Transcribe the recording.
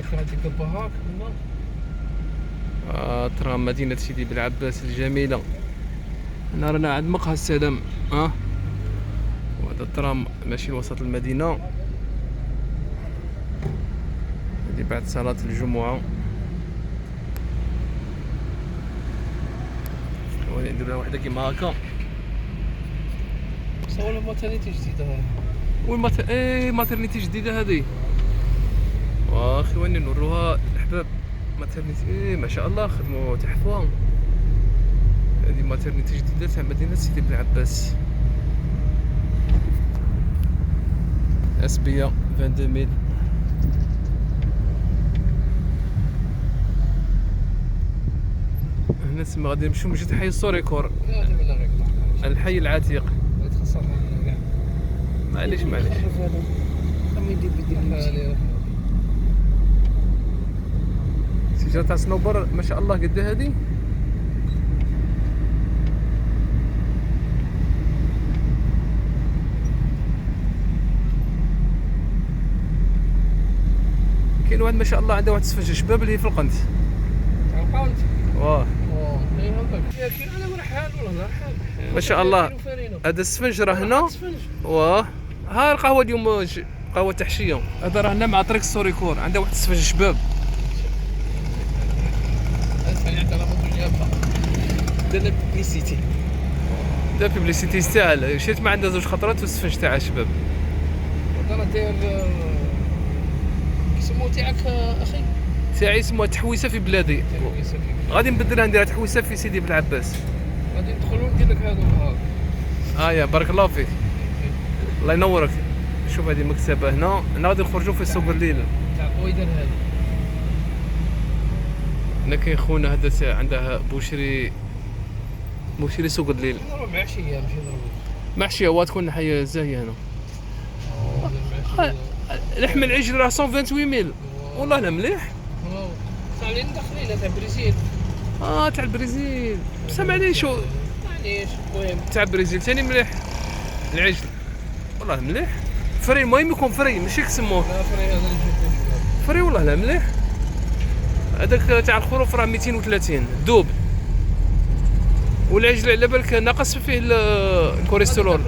هذيك البهاك ترام مدينة سيدي بالعباس الجميلة. هنا رانا عند مقهى السلام. وهذا الترام ماشي لوسط المدينة. هذه بعد صلاة الجمعة. ندير لها وحدة كيما هكا. صور ماترنيتي جديدة. وين ماترنيتي جديدة هذه. واخي وين نوروها الأحباب. ماترنيتي ما شاء الله خدموا تحفوها. هذه ماترنيتي جديدة تاع مدينة سيدي بالعباس. اسبيا 22000. هنا تسمى غادي نمشيو من جهة حي السوريكور. الحي العتيق. معليش شجرة تاع صنوبر ما شاء الله قد هذه. كاين واحد ما شاء الله عنده واحد السفنجة شباب اللي هي في القنت. واه ما شاء الله. هذا السفنج راه هنا. واه ها القهوه اليوم قهوه تحشيه. هذا راه هنا مع طريق السوريكور عنده واحد السفنج شباب. درنا بيبليسيتي. دا بيبليسيتي يستاهل. شريت ما عنده زوج خطرات والسفنج تاعها شباب. انا داير كيسموه تاعك اخي. تاعي اسمها تحويسه في بلادي. غادي نبدلها نديرها تحويسه في سيدي بالعباس. غادي ندخلوا ندير لك هذا وهذا. يا بارك الله فيك. الله ينورك. شوف هذه مكتبه هنا غادي نخرجوا في سوق الليل تاع قويدر هذا. هنا كاين خونا هذا عنده بوشري سوق الليل. نضرب عشيه ماشي نضرب محشيه وتكون حيه زاهيه هنا. لحم العجل راه 128000 والله لا مليح. تاع اللي داخلين تاع بريزيل. تاع البرازيل بصح معليش معليش المهم تاع البرازيل ثاني مليح. العجل والله مليح. فري المهم يكون فري ماشي كسموه. لا فري هذا اللي جبته فري والله لا مليح. هذاك تاع الخروف راه 230 دوب. والعجل على بالك ناقص فيه الكوليسترول.